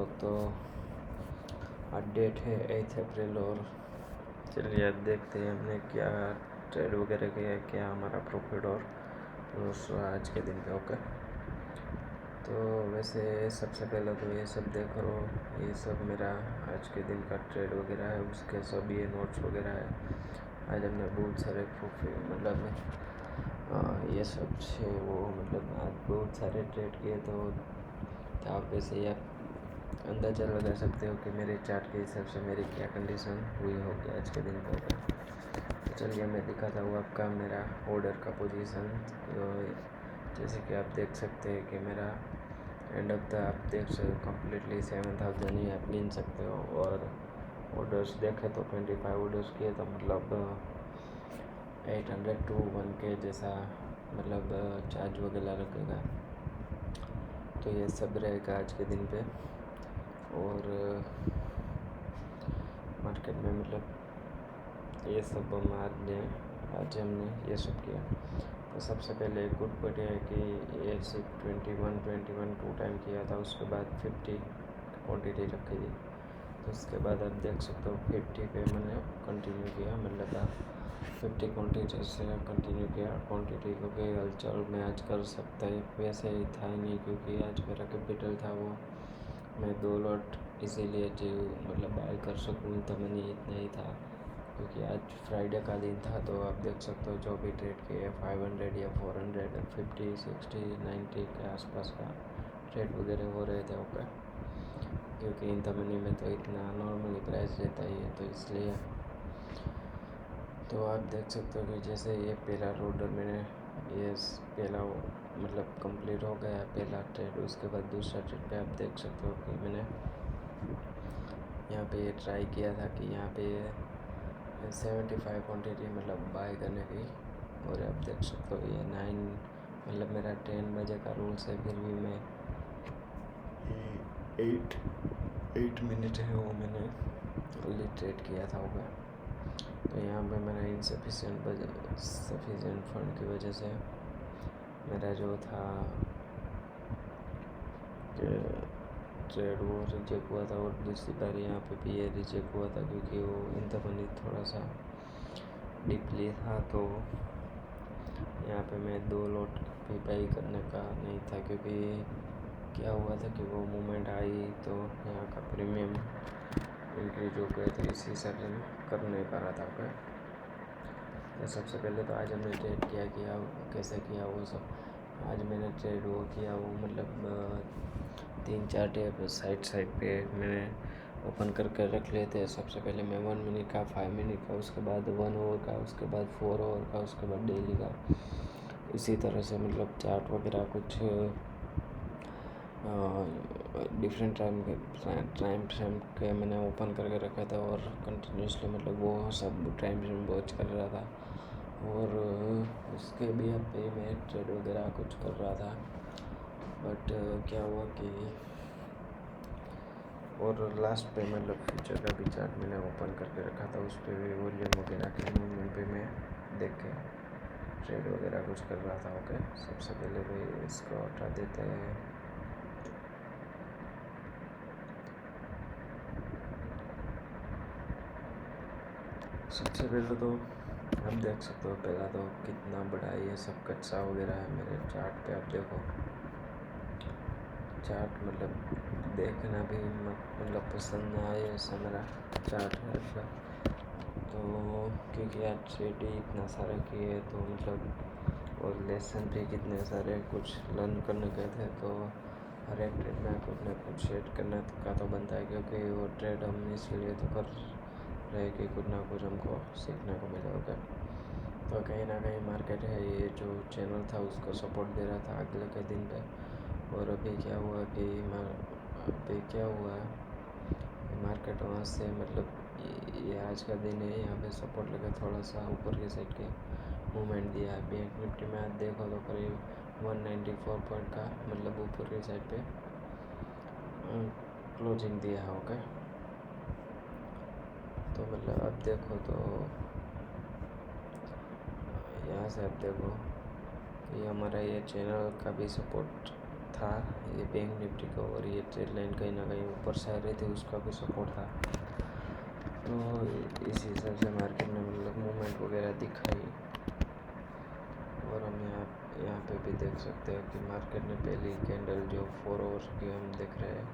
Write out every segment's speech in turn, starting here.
तो आज डेट है 8 अप्रैल और चलिए आज देखते हैं हमने क्या ट्रेड वगैरह किया है, क्या हमारा प्रॉफिट और लॉस हुआ आज के दिन पे। ओके, तो वैसे सबसे पहले तो ये सब देखो, ये सब मेरा आज के दिन का ट्रेड वगैरह है, उसके सब ये नोट्स वगैरह है। आज हमने बहुत सारे प्रॉफिट ये सब है वो आज बहुत सारे ट्रेड किए, तो आप वैसे आप अंदाज़ा लगा सकते हो कि मेरे चार्ट के हिसाब से मेरी क्या कंडीशन हुई होगी आज के दिन पर। तो चलिए मैं दिखाता हूँ आपका मेरा ऑर्डर का पोजीशन। तो जैसे कि आप देख सकते हैं कि मेरा एंड ऑफ द आप देख सकते हो कम्प्लीटली 7,000 ही आप गिन सकते हो। और ऑर्डर्स देखें तो 25 ऑर्डर्स किए, तो 800 to 1K जैसा चार्ज वगैरह लगेगा। तो ये सब रहेगा आज के दिन पे। और मार्केट में ये सब आज हमने ये सब किया। तो सबसे पहले गुड बढ़िया है कि ये सिर्फ 21 टू टाइम किया था, उसके बाद 50 क्वांटिटी रखी थी। तो उसके बाद आप देख सकते हो 50 पे मैंने कंटिन्यू किया, 50 क्वांटिटी से कंटिन्यू किया क्वांटिटी, क्योंकि हलचल में आज कर सकता है, वैसे ही था ही नहीं, क्योंकि आज मेरा कैपिटल था वो मैं 2 लॉट इसीलिए जो बाय कर सकूँ, तो मैंने इतना ही था, क्योंकि आज फ्राइडे का दिन था। तो आप देख सकते हो जो भी ट्रेड किए 500 या 400 50 60 90 के आसपास का ट्रेड वगैरह हो रहे थे। ओके, क्योंकि इन मनी में तो इतना नॉर्मली प्राइस रहता ही है, तो इसलिए तो आप देख सकते हो कि जैसे ये पहला ऑर्डर मैंने ये पहला कंप्लीट हो गया पहला ट्रेड, उसके बाद दूसरा ट्रेड पे आप देख सकते हो कि मैंने यहाँ पे ये ट्राई किया था कि यहाँ पे 75 क्वांटिटी बाय करने की। और आप देख सकते हो ये 9 मेरा 10 बजे का रूल्स है, फिर भी मैं 8 मिनट है वो मैंने ओनली ट्रेड किया था होगा। तो यहाँ पे मेरा सफिशिएंट फंड की वजह से मेरा जो था ट्रेड वो रिजेक्ट हुआ था, और दूसरी बार यहाँ पे भी ये रिजेक्ट हुआ था, क्योंकि वो मनी थोड़ा सा डीपली था। तो यहाँ पे मैं 2 लॉट भी बाई करने का नहीं था, क्योंकि क्या हुआ था कि वो मूवमेंट आई तो यहाँ का प्रीमियम इंक्रीज हो गया, तो इसी हिसाब से मैं कर नहीं पा रहा था। तो सबसे पहले तो आज हमने ट्रेड किया कैसे किया वो सब आज मैंने ट्रेड वो किया, वो 3-4 टेप साइड पे मैंने ओपन करके रख लेते हैं। सबसे पहले मैं 1 मिनट का, 5 मिनट का, उसके बाद 1 आवर का, उसके बाद 4 आवर का, उसके बाद डेली का, इसी तरह से चार्ट वगैरह कुछ डिफरेंट टाइम फ्रेम के मैंने ओपन करके रखा था, और कंटिन्यूसली वो सब टाइम फ्रेम वॉच कर रहा था। और उसके भी पे मैं ट्रेड वगैरह कुछ कर रहा था, बट क्या हुआ कि और लास्ट पे फ्यूचर का भी चार्ट मैंने ओपन करके रखा था, उस पर भी वॉल्यूम वगैरह के मूवमेंट पे मैं देख के ट्रेड वगैरह कुछ कर रहा था। ओके, सबसे पहले भी इसको हटा देते हैं। सबसे पहले तो आप देख सकते हो, पहला तो कितना बड़ा ये सब कच्चा वगैरह है मेरे चार्ट पे। आप देखो चार्ट देखना भी पसंद ना आए ऐसा मेरा चार्ट है। तो क्योंकि आज ट्रेड ही इतना सारा किए, तो और लेसन भी कितने सारे कुछ लर्न करने गए थे, तो हर एक ट्रेड में कुछ ना कुछ शेयर करने का तो बनता है, क्योंकि वो ट्रेड हम इसलिए तो कर रहे कि कुछ ना कुछ हमको सीखने को मिला होगा। तो कहीं ना कहीं मार्केट है ये जो चैनल था उसको सपोर्ट दे रहा था अगले के दिन पे। और अभी क्या हुआ मार्केट वहाँ से ये आज का दिन है, यहाँ पे सपोर्ट लगा थोड़ा सा ऊपर के साइड के मूवमेंट दिया है। बैंक निफ्टी में आज देखो तो करीब 194 पॉइंट का ऊपर के साइड पे क्लोजिंग दिया है। ओके, तो अब देखो तो यहाँ से आप देखो कि हमारा ये चैनल का भी सपोर्ट था ये बैंक निफ्टी का, और ये ट्रेड लाइन कहीं ना कहीं ऊपर से आ रही थी, उसका भी सपोर्ट था। तो इस हिसाब से मार्केट ने मतलब मूवमेंट वगैरह दिखाई। और हम यहाँ पे भी देख सकते हैं कि मार्केट ने पहली कैंडल जो 4 आवर्स की हम देख रहे हैं,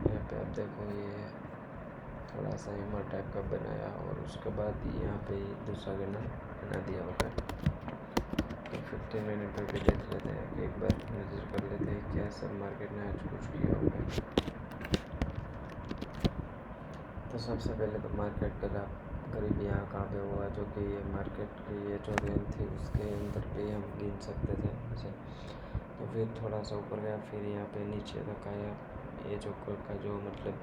यहाँ पे आप देखो ये थोड़ा सा हिमर टाइप का बनाया, और उसके बाद यहाँ पे दूसरा कैंडल बना दिया होगा। तो 15 मिनट पे भी देख लेते हैं कि एक बार नज़र कर लेते हैं क्या सब मार्केट ने आज कुछ किया होगा। तो सबसे पहले तो मार्केट का करीब यहाँ कहाँ पे हुआ, जो कि ये मार्केट की ये जो रेंज थी उसके अंदर पे हम गिन सकते थे ऐसे। तो फिर थोड़ा सा ऊपर गया, फिर यहाँ पे नीचे तक आया, ये जो का जो मतलब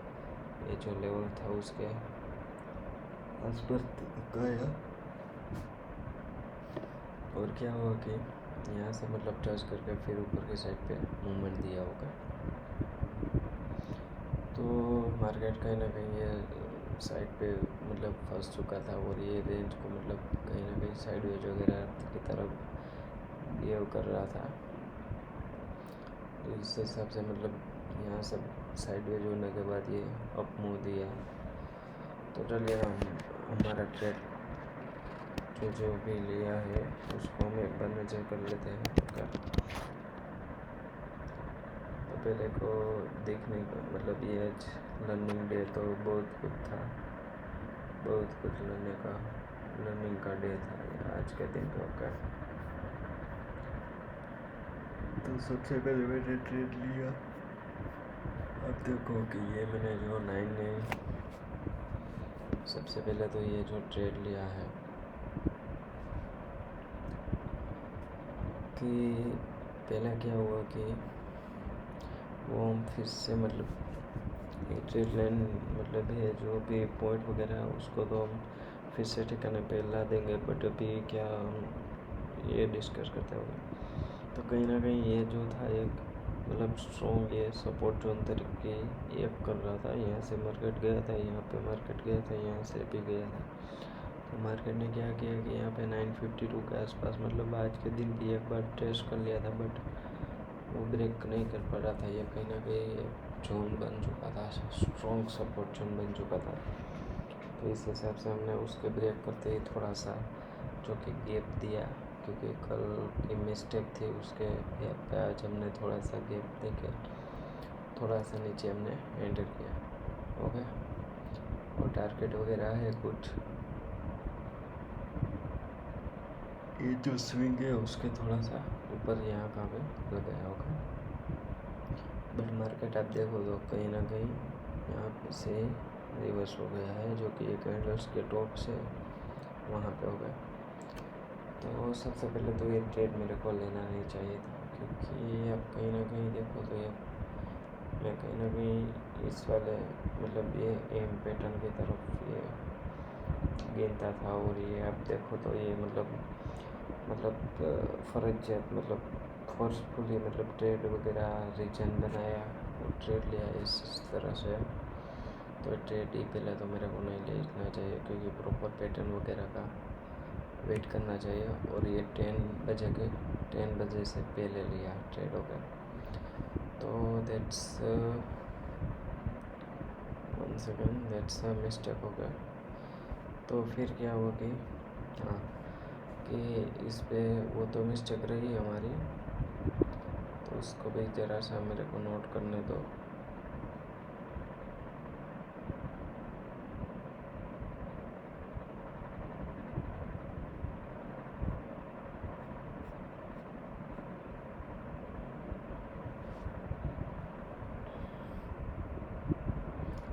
ये जो लेवल था उसके आसपास तक आया। और क्या हुआ कि यहाँ से मतलब टच करके फिर ऊपर की साइड पे मूवमेंट दिया होगा। तो मार्केट कहीं ना कहीं ये साइड पे मतलब फंस चुका था, और ये रेंज को मतलब कहीं ना कहीं साइडवेज वगैरह की तरफ बिहेव कर रहा था। तो इस हिसाब से मतलब यहाँ सब साइडवेज होने के बाद ये अप मूव दिया। तो चलिए हम हमारा ट्रेड जो भी लिया है उसको हम एक बार नजर कर लेते हैं। तो पहले को देखने का मतलब ये आज लर्निंग डे तो बहुत कुछ था, बहुत कुछ लर्निंग का डे था आज के दिन पे होगा। तो सबसे पहले मैंने ट्रेड लिया, अब देखो कि ये मैंने जो 9 सबसे पहले तो ये जो ट्रेड लिया है कि पहला क्या हुआ कि वो हम फिर से मतलब ये ट्रेड लाइन मतलब है जो भी पॉइंट वगैरह है उसको तो हम फिर से ठिकाने पे ला देंगे, बट अभी क्या हम ये डिस्कस करते होंगे। तो कहीं ना कहीं ये जो था एक मतलब स्ट्रॉन्ग ये सपोर्ट जोन तरीके एक कर रहा था। यहाँ से मार्केट गया था, यहाँ पे मार्केट गया था, यहाँ से भी गया था। तो मार्केट ने क्या किया कि यहाँ पे 952 के आसपास मतलब आज के दिन भी एक बार टेस्ट कर लिया था, बट वो ब्रेक नहीं कर पा रहा था। ये कहीं ना कहीं जोन बन चुका था, स्ट्रॉन्ग सपोर्ट जोन बन चुका था। तो इस हिसाब से हमने उसके ब्रेक करते ही थोड़ा सा जो कि गैप दिया, क्योंकि कल की मिस्टेक थी उसके गैप पे आज हमने थोड़ा सा गैप देके थोड़ा सा नीचे हमने एंटर किया। ओके, और टारगेट वगैरह है कुछ ये जो स्विंग है उसके थोड़ा सा ऊपर यहाँ कहाँ पे लगाया होगा। बट मार्केट आप देखो तो कहीं ना कहीं यहाँ पे से रिवर्स हो गया है, जो कि एक कैंडल्स के टॉप से वहाँ पे हो गया। तो सबसे पहले तो ये ट्रेड मेरे को लेना नहीं चाहिए था, क्योंकि अब कहीं ना कहीं देखो तो ये मैं कहीं ना कहीं इस वाले मतलब ये एम पैटर्न की तरफ ये गिनता था। और ये आप देखो तो ये मतलब फर्जियत मतलब फोर्सफुली मतलब ट्रेड वगैरह रीजन बनाया और ट्रेड लिया इस तरह से। तो ट्रेड ही पहले तो मेरे को नहीं लेना चाहिए, क्योंकि प्रॉपर पैटर्न वगैरह का वेट करना चाहिए। और ये 10 बजे से पहले लिया ट्रेड हो गया। तो that's 1 second, that's a mistake हो गया। तो फिर क्या हुआ कि हाँ कि इस पे वो तो मिस्टेक रही हमारी, तो उसको भी ज़रा सा मेरे को नोट करने दो।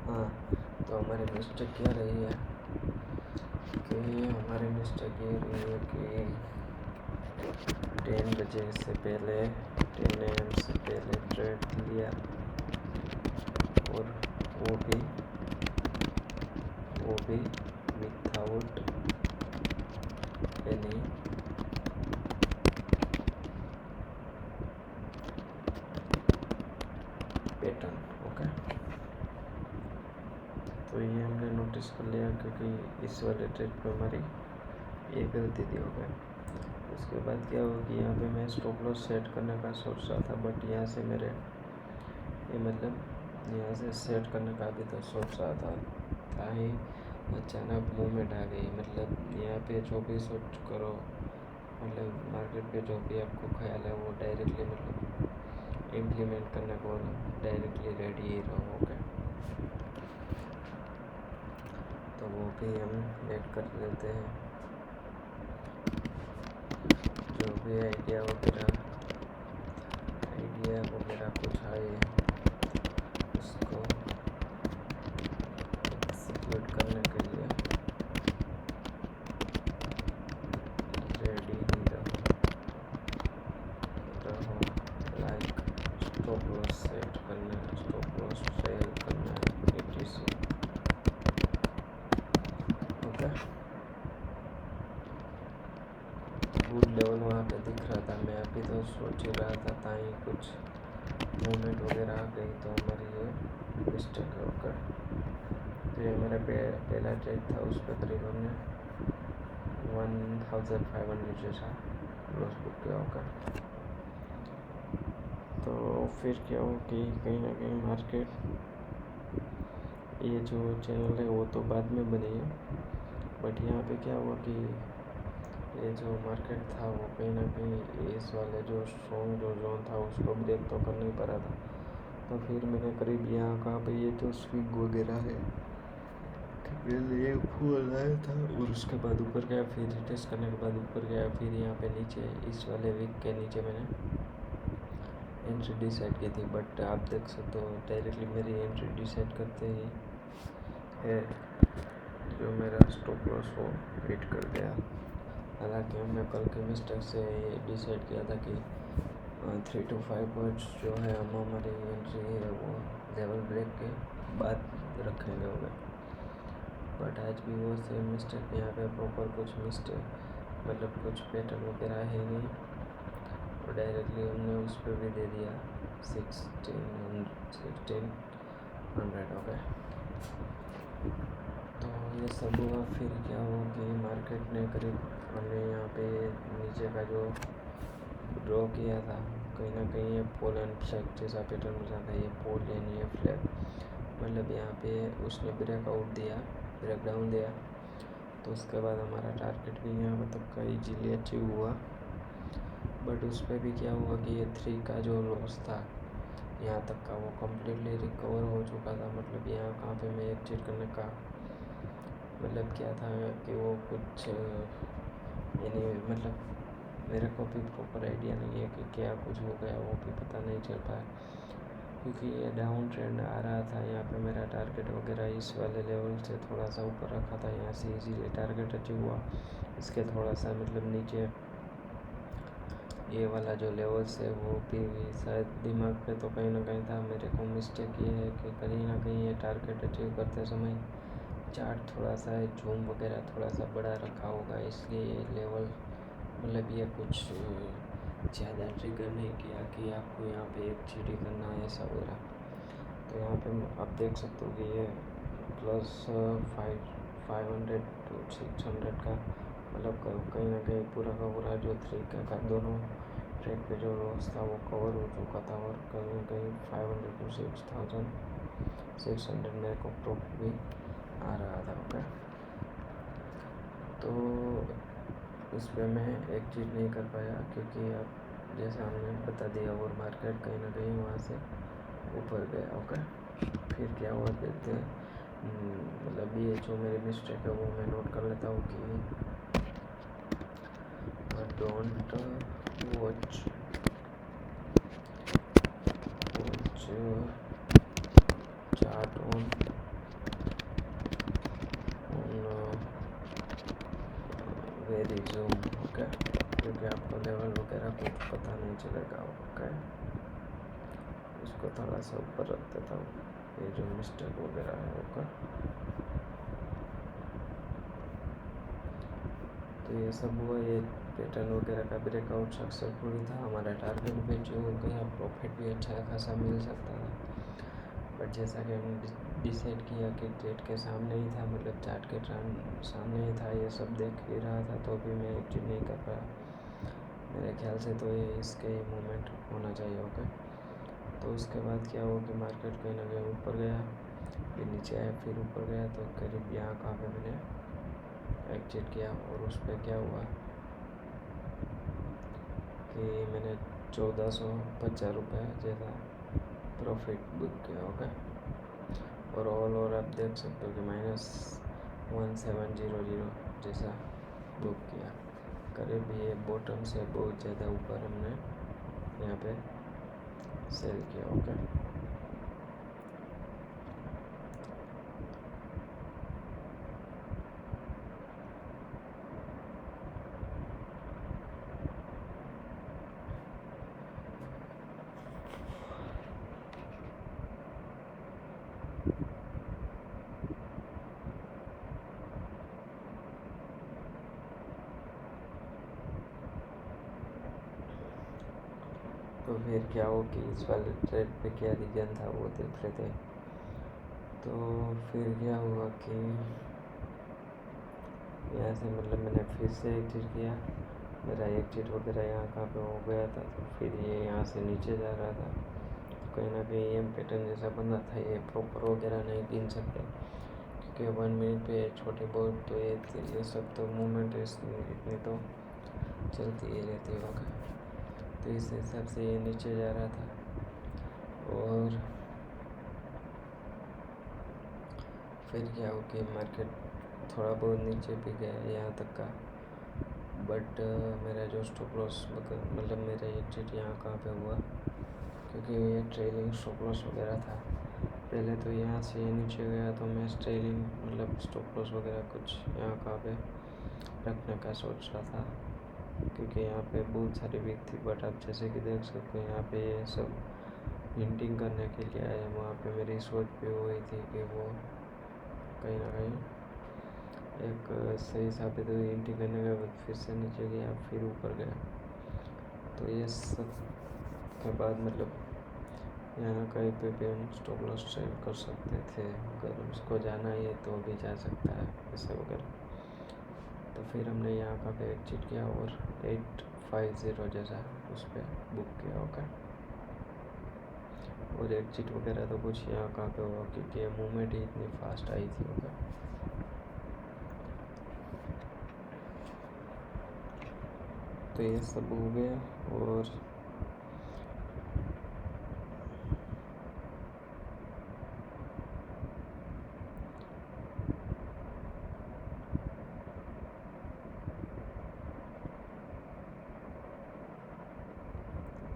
हाँ, तो हमारी मिस्टेक क्या रही है कि हमारी मिस्टेक ये रही है कि 10 बजे से पहले 10 AM से पहले ट्रेड लिया, और वो भी विथआउट एनी पैटर्न। ओके, तो ये हमने नोटिस कर लिया, क्योंकि इस वाले ट्रेड पे हमारी ये गलती थी। हो गया। उसके बाद क्या हुआ कि यहाँ पे मैं स्टॉप लॉस सेट करने का सोच रहा था, बट यहाँ से मेरे ये मतलब यहाँ से सेट करने का भी तो सोच रहा था, ताकि अचानक मूवमेंट आ गई। मतलब यहाँ पे जो भी सोच करो, मतलब मार्केट पे जो भी आपको ख्याल है वो डायरेक्टली मतलब इम्प्लीमेंट करने को डायरेक्टली रेडी ही रहो। ओके, तो वो भी हम ऐड कर लेते हैं। जो भी आइडिया वगैरह कुछ आए उसको एग्जीक्यूट करने के लिए रेडी ही रहो। लाइक स्टॉप लॉस सेट करना, स्टॉप लॉस सेल करना, etc। ओके, गुड लेवल वहाँ पे दिख रहा था। मैं अभी तो सोच ही रहा था ताकि कुछ मूवमेंट वगैरह आ गई तो हमारी ये मिस्टेक होकर। तो ये मेरा पहला ट्रेड था, उस पर करीबन 1500 जैसा लॉस बुक किया होगा। तो फिर क्या हो कि कहीं ना कहीं मार्केट, ये जो चैनल है वो तो बाद में बनी है, बट यहाँ पे क्या हुआ कि ये जो मार्केट था वो कहीं ना कहीं इस वाले जो स्ट्रॉन्ग जो जोन था उसको ब्रेक तो कर नहीं पा रहा था। तो फिर मैंने करीब यहाँ कहाँ पे ये जो स्विंग वगैरह है ये फूल आया था, और उसके बाद ऊपर गया, फिर रिटेस्ट करने के बाद ऊपर गया, फिर यहाँ पे नीचे इस वाले वीक के नीचे मैंने एंट्री डिसाइड की थी। बट आप देख सकते हो डायरेक्टली मेरी एंट्री डिसाइड करते ही है जो मेरा स्टॉप लॉस वो हिट कर गया। हालांकि हमने कल के मिस्टेक से ये डिसाइड किया था कि 3 to 5 पॉइंट्स जो है हम हमारी एंट्री है वो लेवल ब्रेक के बाद रखेंगे होगा, बट आज भी वो सेम मिस्टेक यहाँ पे प्रॉपर कुछ मिस्टेक मतलब कुछ पैटर्न वगैरह है नहीं, और डायरेक्टली हमने उस पर भी दे दिया 1600 हो गया। तो ये सब हुआ। फिर क्या हुआ कि मार्केट ने करीब हमने यहाँ पे नीचे का जो ड्रॉ किया था, कहीं ना कहीं ये पोल एंड फ्लैग जैसा पैटर्न हो जाता है। ये पोल एंड ये फ्लैग, मतलब यहाँ पे उसने ब्रेकआउट दिया, ब्रेकडाउन दिया, तो उसके बाद हमारा टारगेट भी यहाँ तक का इजीली अचीव हुआ। बट उस पर भी क्या हुआ कि ये 3 का जो लॉस था यहाँ तक का वो कम्प्लीटली रिकवर हो चुका था। मतलब यहाँ कहाँ पे मैं एग्जिट करने का मतलब क्या था कि वो कुछ यानी मतलब मेरे को भी प्रॉपर आइडिया नहीं है कि क्या कुछ हो गया, वो भी पता नहीं चल पाया, क्योंकि ये डाउन ट्रेंड आ रहा था। यहाँ पे मेरा टारगेट वगैरह इस वाले लेवल से थोड़ा सा ऊपर रखा था, यहाँ से इजीली टारगेट अचीव हुआ। इसके थोड़ा सा मतलब नीचे ये वाला जो लेवल्स है वो भी शायद दिमाग पे तो कहीं ना कहीं था। मेरे को मिस्टेक ये है कि कहीं ना कहीं ये टारगेट अचीव करते समय चार्ट थोड़ा सा जूम वगैरह थोड़ा सा बड़ा रखा होगा, इसलिए ये लेवल मतलब ये कुछ ज़्यादा ट्रिगर नहीं किया कि आपको यहाँ पे एक चीटी करना है ऐसा वगैरह। तो यहाँ पे आप देख सकते हो कि ये +500 to 600 का मतलब कहीं ना कहीं पूरा का पूरा जो 3 का दोनों ट्रेड पे जो लॉस था वो कवर हो चुका था, और कहीं ना कहीं 500 to 6600 मेरे को प्रॉफिट भी आ रहा था। ओके, तो उस पर मैं एक चीज़ नहीं कर पाया, क्योंकि अब जैसा हमने बता दिया और मार्केट कहीं ना कहीं वहाँ से ऊपर गया। ओके, फिर क्या हुआ देखते हैं। मतलब ये जो मेरी मिस्टेक है वो मैं नोट कर लेता हूँ कि don't watch chart on very zoom. Okay, क्योंकि आपको लेवल वगैरह कुछ पता नहीं चलेगा। ओके, इसको थोड़ा सा ऊपर रख देता हूँ, ये जो मिस्टेक वगैरह है। ओके, तो ये सब हुआ, ये पैटर्न वगैरह का ब्रेकआउट सक्सेसफुल था, हमारा टारगेट भी अचीव हो गया, प्रॉफिट भी अच्छा खासा मिल सकता था। बट जैसा कि हम डिसाइड किया कि ट्रेड के सामने ही था, मतलब चार्ट के सामने ही था, ये सब देख ही रहा था, तो भी मैं एग्जिट नहीं कर पाया। मेरे ख्याल से तो ये इसके ही मूवमेंट होना चाहिए। ओके, तो उसके बाद क्या हुआ कि मार्केट कहीं ना कहीं ऊपर गया, फिर नीचे आया, फिर ऊपर गया, तो करीब यहाँ कहाँ पे मैंने एग्जिट किया। और उस पर क्या हुआ कि मैंने 1450 रुपये जैसा प्रॉफिट बुक किया। ओके, और ऑल ओवर आप देख सकते हो कि -1700 जैसा बुक किया। करीब ये बॉटम से बहुत ज़्यादा ऊपर हमने यहाँ पे सेल किया। ओके, तो फिर क्या हो कि इस वाले ट्रेड पे क्या रीजन था वो देख रहे थे। तो फिर क्या हुआ कि यहाँ से मतलब मैंने फिर से एग्जिट किया। मेरा एग्जिट वगैरह यहाँ कहाँ पे हो गया था, तो फिर ये यहाँ से नीचे जा रहा था, तो कहीं ना कहीं एम पैटर्न जैसा बना था। ये प्रॉपर वगैरह नहीं गिन सकते क्योंकि 1 मिनट पे छोटे बहुत तो ये सब तो मूवमेंट इतनी तो चलती ही रहती होगा। तो इस हिसाब से ये नीचे जा रहा था। और फिर क्या हो कि मार्केट थोड़ा बहुत नीचे भी गया यहाँ तक का, बट मेरा जो स्टॉप लॉस मतलब मेरा एग्जिट यहाँ कहाँ पे हुआ क्योंकि ये ट्रेलिंग स्टॉप लॉस वगैरह था। पहले तो यहाँ से ये नीचे गया तो मैं ट्रेलिंग मतलब स्टॉप लॉस वगैरह कुछ यहाँ कहाँ पे रखने का सोच रहा था क्योंकि यहाँ पे बहुत सारी वीक थी। बट आप जैसे कि देख सकते हो यहाँ पे ये सब हिंटिंग करने के लिए आए। वहाँ पे मेरी सोच भी हुई थी कि वो कहीं ना कहीं एक सही साबित हुई। हिंटिंग करने के बाद फिर से नीचे गया, फिर ऊपर गया। तो ये सब के बाद मतलब यहाँ कहीं पे भी हम स्टॉप लॉस ट्रेड कर सकते थे, अगर उसको जाना ही है तो भी जा सकता है ऐसे वगैरह। तो फिर हमने यहाँ का पे एग्जिट किया और 850 जैसा उस पर बुक किया। ओके, और एग्जिट वगैरह तो कुछ यहाँ कहाँ पे हुआ क्योंकि मूवमेंट ही इतनी फास्ट आई थी। ओके, तो ये सब हो गया। और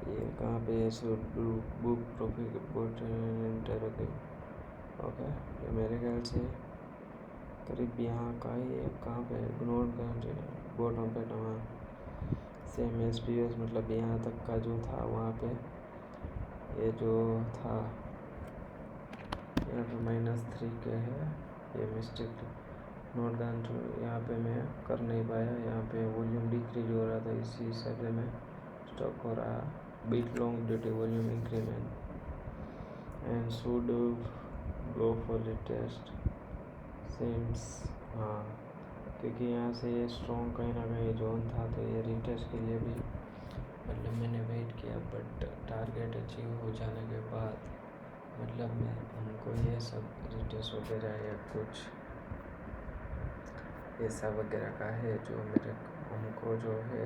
ये कहाँ पे बुक प्रॉफिट इंटर हो गई। ओके, ये मेरे ख्याल से करीब यहाँ का ही कहाँ पे इग्नोर कर बॉटम पे ना सेम एस मतलब यहाँ तक का जो था वहाँ पे ये जो था यहाँ पे -3 के है, ये मिस्टेक नोट डाउन तो यहाँ पे मैं कर नहीं पाया। यहाँ पे वॉल्यूम डिक्रीज हो रहा था, इसी हिसाब से मैं स्टॉक हो रहा bit long due to volume increment and should go for the test sims. हाँ, क्योंकि यहाँ से ये स्ट्रॉन्ग कहीं ना कहीं जोन था, तो ये रिटेस्ट के लिए भी मतलब मैंने वेट किया। बट टारगेट अचीव हो जाने के बाद मतलब मैं हमको ये सब रिटेस्ट वगैरह या कुछ ऐसा वगैरह का है जो मेरे हमको जो है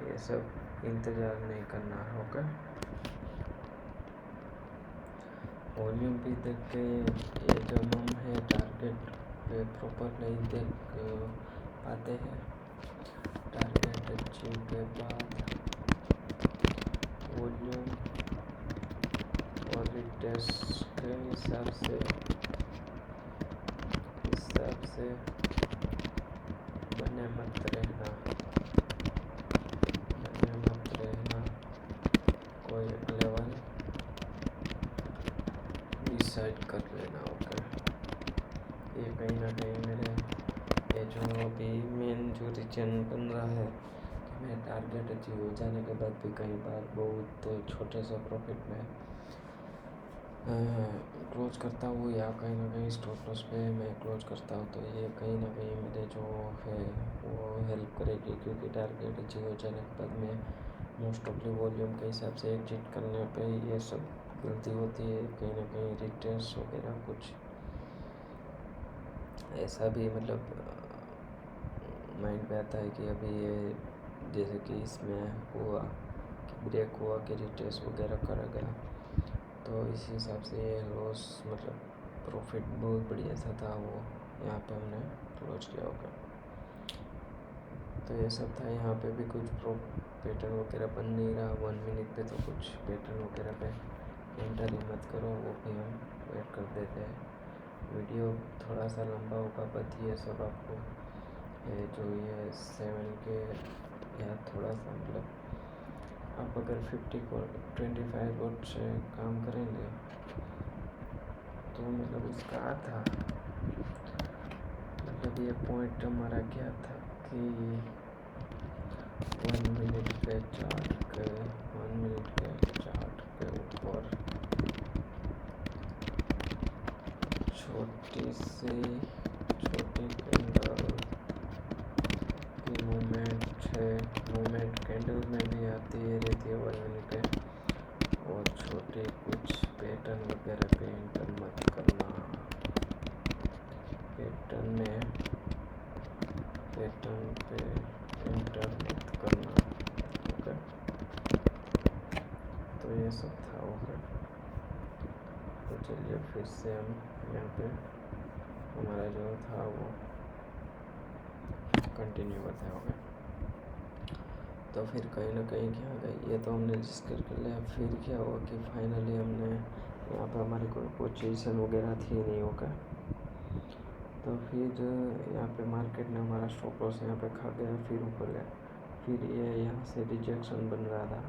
ये सब इंतज़ार नहीं करना होगा। वॉल्यूम भी देख के ये जो हम है टारगेट पे प्रॉपर नहीं देख पाते हैं। टारगेट अचीव के बाद वॉल्यूम और रिटेस्ट के हिसाब से बने मत रहना, कोई एक लेवल डिसाइड कर लेना। ओके, ये कहीं ना कहीं मेरे ये जो अभी मेन जो रीजन बन रहा है कि मैं टारगेट अचीव हो जाने के बाद भी कई बार बहुत छोटे से प्रॉफिट में क्लोज करता हूँ या कहीं ना कहीं स्टॉप लॉस पे मैं क्लोज करता हूँ, तो ये कहीं ना कहीं मेरे जो है वो हेल्प करेगी, क्योंकि टारगेट अचीव हो जाने के बाद में मोस्ट ऑफली वॉल्यूम के हिसाब से एग्जिट करने पे ये सब गलती होती है। कहीं ना कहीं रिटर्न्स वगैरह कुछ ऐसा भी माइंड पे आता है कि अभी ये जैसे कि इसमें हुआ कि ब्रेक हुआ कि रिटेस्ट वगैरह करा गया, तो इस हिसाब से ये लॉस प्रॉफिट बहुत बढ़िया सा था, वो यहाँ पे हमने क्लोज किया होगा। तो ये सब था, यहाँ पे भी कुछ पैटर्न वगैरह बन नहीं रहा 1 मिनट पे, तो कुछ पैटर्न वगैरह पे एंटर ही मत करो, वो भी हम वेट कर देते हैं। वीडियो थोड़ा सा लंबा होगा, बट ये सब आपको ये जो ये 7 के या थोड़ा सा आप अगर 50 को 25 वोट से काम करेंगे तो उसका आधा ये पॉइंट हमारा क्या था कि 1 मिनट के चार्ट के ऊपर छोटी कैंडल की मूवमेंट कैंडल में भी आती रहती है 1 मिनट पे, और छोटे कुछ पैटर्न वगैरह पे एंटर मत करना, पैटर्न पे एंटर मत करना। ओके, तो ये सब था। ओके, तो चलिए फिर से हम यहाँ पे हमारा जो था वो कंटिन्यू करते हैं। ओके, तो फिर कहीं ना कहीं क्या गई, ये तो हमने डिस्कस कर लिया। फिर क्या हुआ कि फाइनली हमने यहाँ पे हमारी कोई पोजीशन वगैरह थी नहीं। ओके, तो फिर यहाँ पे मार्केट ने हमारा स्टॉप लॉस यहाँ पे खा गया, फिर ऊपर गया, फिर ये यहाँ से रिजेक्शन बन रहा था,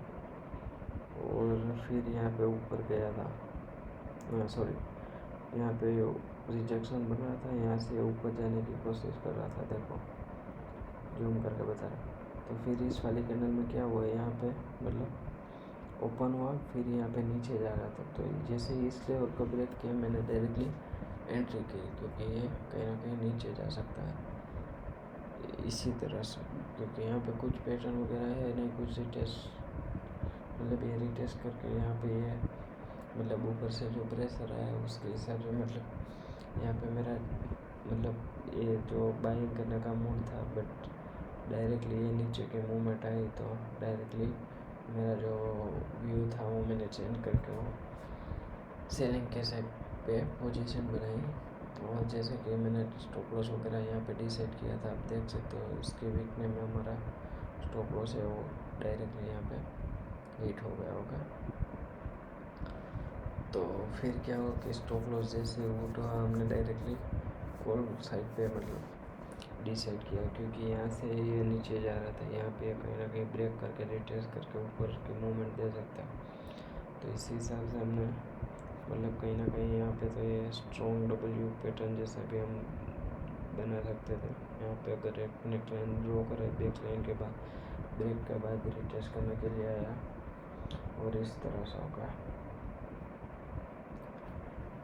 और फिर यहाँ पे ऊपर गया था, यहाँ पे रिजेक्शन बन रहा था, यहाँ से ऊपर जाने की कोशिश कर रहा था। देखो जूम करके बता रहा। तो फिर इस वाली कैंडल में क्या हुआ, यहाँ पे ओपन हुआ, फिर यहाँ पे नीचे जा रहा था। तो जैसे ही इस लेवल को ब्रेक किया, मैंने डायरेक्टली एंट्री की, क्योंकि ये कहीं ना कहीं नीचे जा सकता है इसी तरह से, क्योंकि यहाँ पे कुछ पैटर्न वगैरह है नहीं, कुछ रिटेस्ट ये रिटेस्ट करके यहाँ पे ये ऊपर से जो प्रेशर आया उसके हिसाब से यहाँ पे मेरा ये जो बाइंग करने का मूड था, बट डायरेक्टली ये नीचे के मूवमेंट आई, तो डायरेक्टली मेरा जो व्यू था वो मैंने चेंज करके वो सेलिंग के साइड पे पोजीशन बनाई। और जैसे कि मैंने स्टॉप लॉस वगैरह यहाँ पे डिसाइड किया था, आप देख सकते हो इसके वीकने में हमारा स्टॉप लॉस है वो डायरेक्टली यहाँ पे हिट हो गया होगा। तो फिर क्या हुआ कि स्टॉप लॉस जैसे उठा, हमने डायरेक्टली कॉल साइड पे डिसाइड किया, क्योंकि यहाँ से ये नीचे जा रहा था, यहाँ पे कहीं ना कहीं ब्रेक करके रिट्रेस करके ऊपर की मूवमेंट दे सकता है। तो इसी हिसाब से हमने कहीं ना कहीं यहाँ पे तो ये स्ट्रॉन्ग डब्ल्यू पैटर्न जैसा भी हम बना सकते थे। यहाँ पे अगर एक नेक लाइन ड्रॉ करे, बैक लाइन के बाद ब्रेक के बाद रिट्रेस करने के लिए आया, और इस तरह से होगा।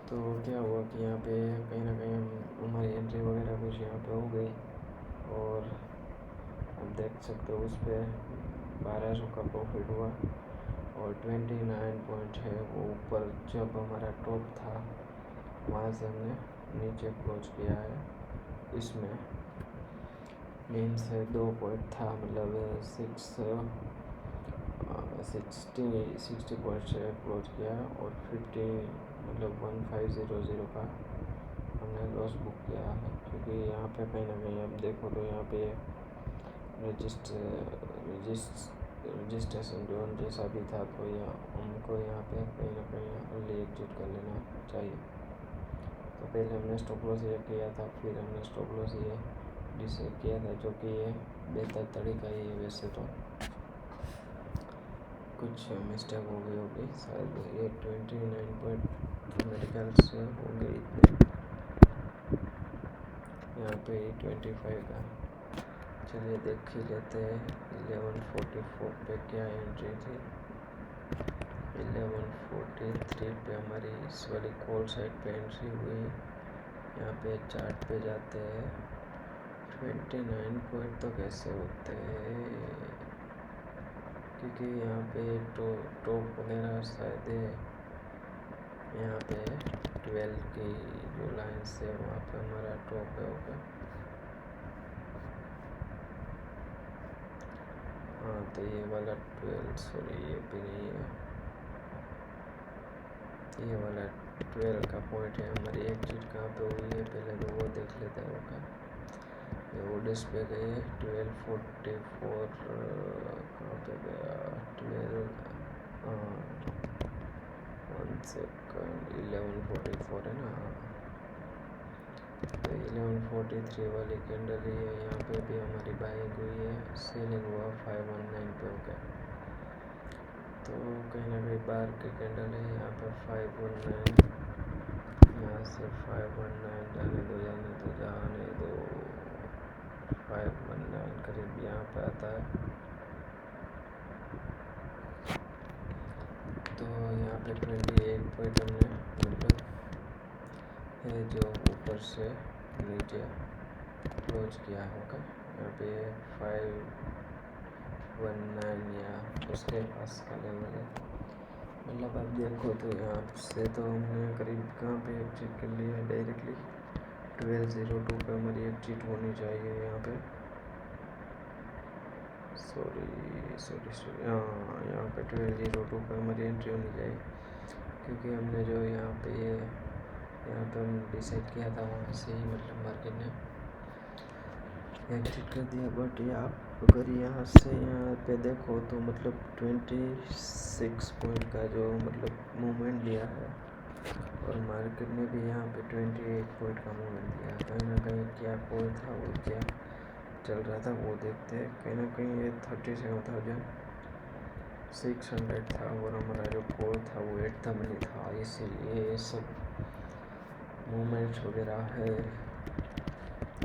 तो क्या हुआ कि यहाँ पे कहीं ना कहीं हमारी एंट्री वगैरह कुछ यहाँ पे हो गई, और आप देख सकते हो उस पर 1200 का प्रॉफिट हुआ, और 29 पॉइंट है वो ऊपर जब हमारा टॉप था वहाँ से हमने नीचे क्लोज किया है। इसमें मीन्स 2 पॉइंट था, 60 पॉइंट से क्लोज किया, और 1500 का हमने लॉस बुक किया है। क्योंकि यहाँ पे कहीं ना कहीं आप देखो तो यहाँ पे रजिस्ट्रेशन जोन जैसा भी था, तो हमको यहाँ पे कहीं ना कहीं अर्ली एग्जिट कर लेना चाहिए। तो पहले हमने स्टॉप लॉस ये किया था, फिर हमने स्टॉप लॉस ये डिसाइड किया था, जो कि ये बेहतर तरीका ही है। वैसे तो कुछ मिस्टेक हो गई होगी, शायद ये 29 पॉइंट मेरे ख्याल से हो गए इतने, यहाँ पे 25 का। चलिए देख ही लेते हैं 1144 पे क्या एंट्री थी। 1143 पे हमारी इस वाली कॉल साइड पे एंट्री हुई। यहाँ पे चार्ट पे जाते हैं 29 पॉइंट तो कैसे होते हैं, क्योंकि यहाँ पे टॉप वगैरह शायद यहाँ पे 12 की जो लाइन से वहाँ पे हमारा टॉप है। ओके, हाँ तो ये वाला 12, सॉरी ये भी नहीं है, ये वाला 12 का पॉइंट है। हमारी एग्जिट कहाँ पे हुई है पहले तो वो देख लेते हैं। ओके, ये ओडिस पे गई 1244, कहाँ पे गया 1 सेकंड 1144 है ना। तो 1143 वाली कैंडल ही है। यहाँ पे भी हमारी बाइंग हुई है, सेलिंग हुआ 519 पे। ओके, तो कहीं ना कहीं बाहर की कैंडल है। यहाँ पे 519, यहाँ से 519 जाने दो 519 करीब यहाँ पे आता है। तो यहाँ पे 28 पॉइंट हमने मतलब है जो ऊपर से नीचे क्लोज किया होगा। यहाँ पे 519 या उसके पास का लेवल है। मतलब आप देखो तो यहाँ से तो हमने करीब कहाँ पे एग्जिट कर लिया है डायरेक्टली 1202 पे हमारी एग्जिट होनी चाहिए। यहाँ पे सॉरी हाँ, यहाँ पे 1202 पे हमारी एंट्री होनी चाहिए, क्योंकि हमने जो यहाँ पे हम डिसाइड किया था वहाँ से ही मतलब मार्केट ने एग्जिट कर दिया। बट आप अगर यहाँ से यहाँ पे देखो तो मतलब 26 पॉइंट का जो मतलब मूवमेंट लिया है, और मार्केट ने भी यहाँ पे 28 पॉइंट का मूवमेंट दिया। कहीं ना कहीं क्या कॉल था वो क्या चल रहा था वो देखते हैं। कहीं ना कहीं ये 37,600 था, और हमारा जो कॉल था वो 8 तक नहीं था, इसीलिए ये सब मूवमेंट्स वगैरह है।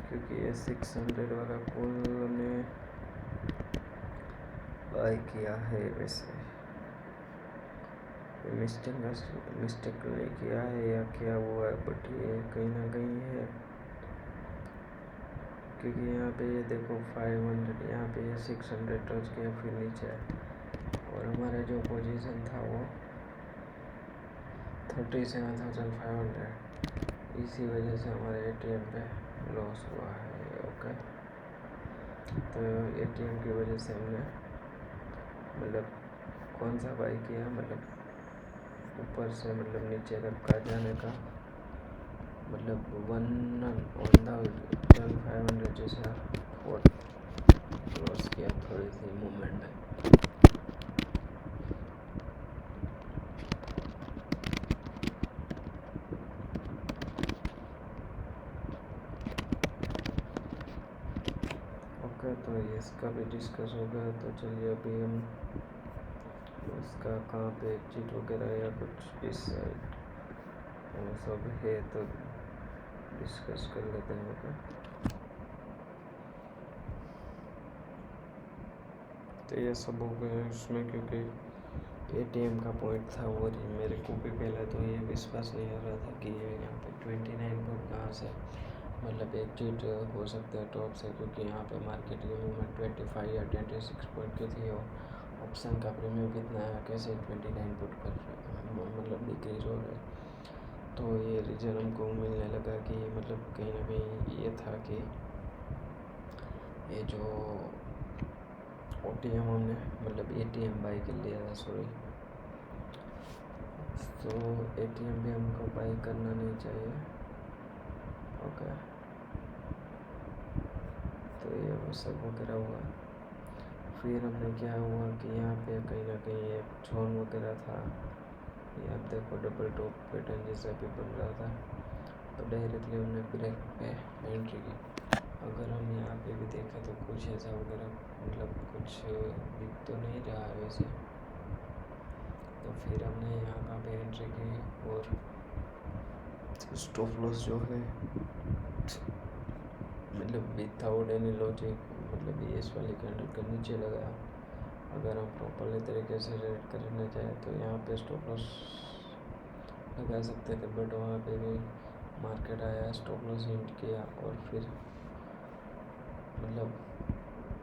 क्योंकि ये 600 वाला कॉल हमने बाय किया है, वैसे मिस्टेक नहीं किया है या क्या हुआ है, बट ये कहीं ना कहीं है। क्योंकि यहाँ पे ये देखो 500, यहाँ पे ये 600 टच किया फिर नीचे, और हमारा जो पोजीशन था वो 37,500, इसी वजह से हमारे ATM पे लॉस हुआ है। ओके, तो ATM की वजह से हमने मतलब कौन सा बाई किया, मतलब ऊपर से मतलब नीचे तक का जाने का, मतलब 1,500 जैसा लॉस किया थोड़ी सी मूवमेंट है। ओके, तो इसका भी डिस्कस हो गया। तो चलिए अभी हम उसका कहाँ पे एग्जिट वगैरह या कुछ इस साइड वो सब है तो डिस्कस कर लेते हैं। ओके, तो ये सब हो गया उसमें, क्योंकि ATM का पॉइंट था वो मेरे को भी पहले तो ये विश्वास नहीं हो रहा था कि ये यहाँ पे 29 पॉइंट कहाँ से मतलब एग्जिट हो सकते हैं टॉप से, क्योंकि यहाँ पे मार्केट की मूवमेंट 25 या 26 पॉइंट की थी, और ऑप्शन का प्रीमियम कितना है, कैसे 29 पॉइंट पर मतलब डिक्रीज हो रहा है। तो ये रीज़न हमको मिलने लगा कि मतलब कहीं ना कहीं ये था कि ये जो OTM हमने मतलब ATM बाई कर लिया था, सॉरी, तो ATM भी हमको बाई करना नहीं चाहिए। ओके, तो ये वो सब वगैरह हुआ। फिर हमने क्या हुआ कि यहाँ पे कहीं ना कहीं एक जोन वगैरह था, ये आप देखो डबल टॉप पैटर्न जैसा भी बन रहा था, तो डायरेक्टली हमने ब्रेक पे एंट्री की। अगर हम यहाँ पे भी देखें तो कुछ ऐसा वगैरह मतलब कुछ दिख तो नहीं रहा है वैसे। तो फिर हमने यहाँ पे एंट्री की, और स्टॉप लॉस जो है मतलब विदाउट एनी लॉजिक मतलब ये इस वाली कैंडल के नीचे लगाया, अगर हम प्रॉपरली तरीके से रेड करने जाए तो यहाँ पे स्टॉप लॉस लगा सकते थे, बट वहाँ पे भी मार्केट आया, स्टॉप लॉस हिट किया और फिर मतलब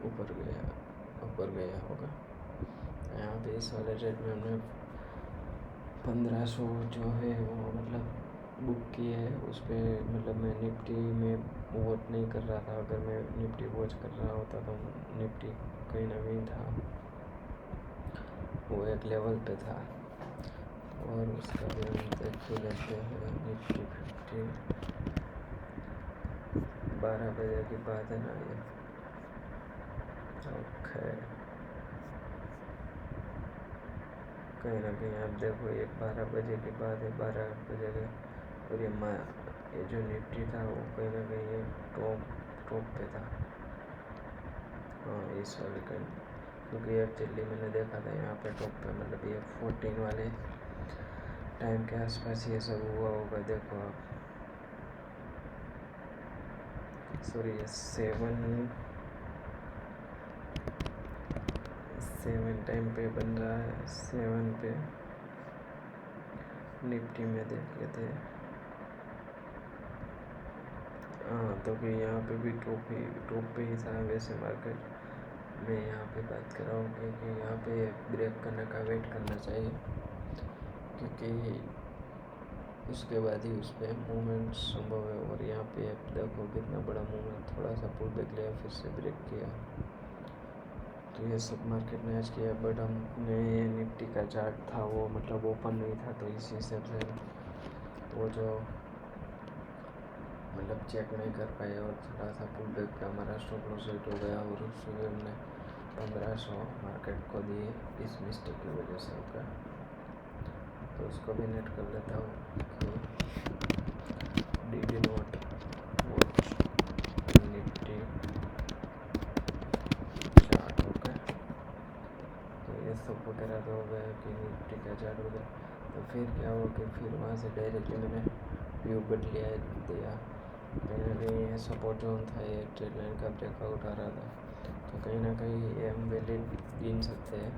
ऊपर गया होगा। यहाँ पे इस वाले रेट में हमने 1500 जो है वो मतलब बुक किए है। उस पर मतलब मैं निफ्टी में वॉच नहीं कर रहा था। अगर मैं निफ्टी वॉच कर रहा होता तो निफ्टी कहीं ना कहीं था, वो एक लेवल पे था। और उसका भी हम देख लेते हैं। निफ्टी 50 12 बजे की बात है ना ये। ओके, कहीं ना कहीं आप देखो ये 12 बजे की बात है, 12 बजे के। और ये जो निफ्टी था वो कहीं ना कहीं ये टॉप पे था। हाँ, इस वाले कहीं, क्योंकि एक्चुअली मैंने देखा था यहाँ पे टॉप पे, मतलब ये 14 वाले टाइम के आसपास ये सब हुआ होगा। देखो आप, सॉरी, 7 टाइम पे बन रहा है, 7 पे निफ्टी में देख लेते हैं। हाँ, तो कि यहाँ पे भी टॉप पे ही था वैसे मार्केट। मैं यहाँ पे बात कर रहा हूँ कि यहाँ पे ब्रेक करने का वेट करना चाहिए, क्योंकि उसके बाद ही उस पर मूवमेंट संभव है। और यहाँ पे आप देखो कितना बड़ा मूवमेंट, थोड़ा सा पुल बैक लिया, फिर से ब्रेक किया। तो ये सब मार्केट ने आज किया, बट हमने ये निफ्टी का चार्ट था वो मतलब ओपन नहीं था, तो इसी हिसाब से वो जो मतलब चेक नहीं कर पाए और थोड़ा सा पुल बैक पे हमारा स्टॉप लॉस हिट हो गया। और सुबह हमने 1500 मार्केट को दिए इस मिस्टेक की वजह से होगा। तो उसको भी नेट कर लेता हूँ कि D not watch Nifty chart होगा। तो ये सब वगैरह तो हो गया कि निफ्टी का चार्ट वगैरह। तो फिर क्या हुआ कि फिर वहाँ से डायरेक्टली मैंने व्यू बदलिया दिया। कहीं ना कहीं ये सपोर्ट जोन था, ये ट्रेड लाइन का ब्रेकआउट आ रहा था। तो कहीं ना कहीं ये हम वैलिड गिन सकते हैं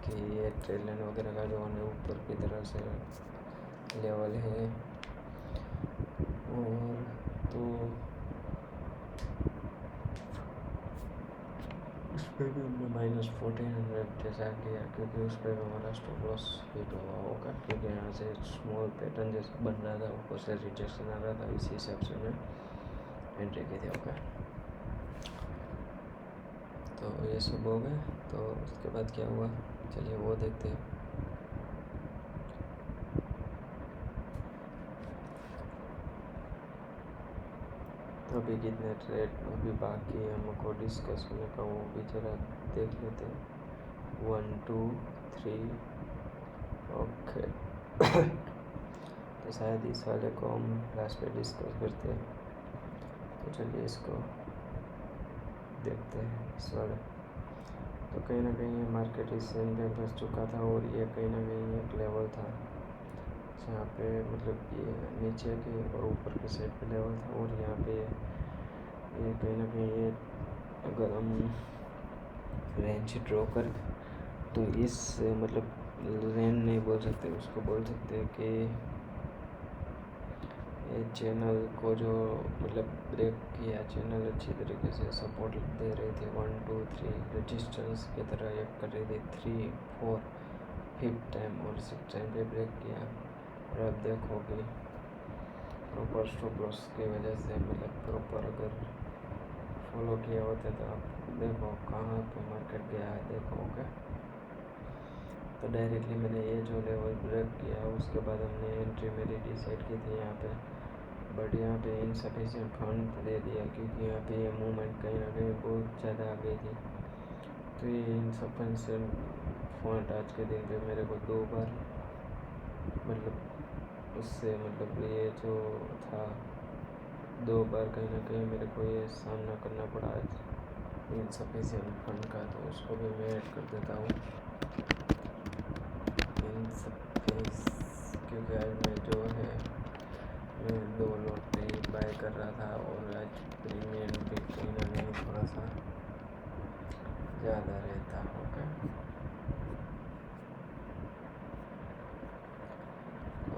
कि ये ट्रेड लाइन वगैरह का जोन है, ऊपर की तरफ से लेवल है। और तो उस पर भी हमने -1400 जैसा किया, क्योंकि उस पर भी हमारा स्टॉप लॉस हिट हुआ होगा, क्योंकि यहाँ से स्मॉल पैटर्न जैसा बन रहा था, ऊपर से रिजेक्शन आ रहा था। इसी हिसाब से मैं एंट्री की थी। ओके, तो ये सब हो गया। तो उसके बाद क्या हुआ, चलिए वो देखते हैं। तो अभी कितने ट्रेड अभी बाकी है हमको डिस्कस करने का, वो भी जरा देख लेते हैं। 1 2 3, ओके। तो शायद इस वाले को हम लास्ट पे डिस्कस करते हैं। तो चलिए इसको देखते हैं, इस वाले। तो कहीं ना कहीं ये मार्केट इस सेम पे फंस चुका था, और ये कहीं ना कहीं एक लेवल था जहाँ पे मतलब ये नीचे के और ऊपर के साइड पे लेवल था। और यहाँ पे ये कहीं ना कहीं ये अगर हम रेंज ड्रॉ कर तो इस मतलब रेंज नहीं बोल सकते, उसको बोल सकते हैं कि ये चैनल को जो मतलब ब्रेक किया, चैनल अच्छी तरीके से सपोर्ट दे रही थी। 1 2 3 रेजिस्टेंस की तरह एक कर रही थी। 3 4 5th टाइम और 6th टाइम पे ब्रेक किया। और अब देखो कि प्रॉपर स्टॉप लॉस की वजह से मतलब प्रॉपर अगर फॉलो किया होता तो आप देखो कहाँ पे मार्केट गया है, देखो। ओके, तो डायरेक्टली मैंने ये जो लेवल ब्रेक किया उसके बाद हमने एंट्री मेरी डिसाइड की थी यहाँ पे, बट यहाँ पे इनसफिशिएंट फंड दे दिया, क्योंकि यहाँ पे ये मूवमेंट कहीं ना कहीं बहुत ज़्यादा आ गई थी। तो ये इनसफिशिएंट फंड आज के दिन पे मेरे को 2 बार मतलब उससे मतलब ये जो था 2 बार कहीं ना कहीं मेरे को ये सामना करना पड़ा आज इनसफिशिएंट फंड का। तो उसको भी मैं ऐड कर देता हूँ क्योंकि आज मैं जो है मैं 2 लॉटरी बाय कर रहा था, और आज प्रीमियम भी कहीं ना कहीं थोड़ा सा ज़्यादा रहता होगा।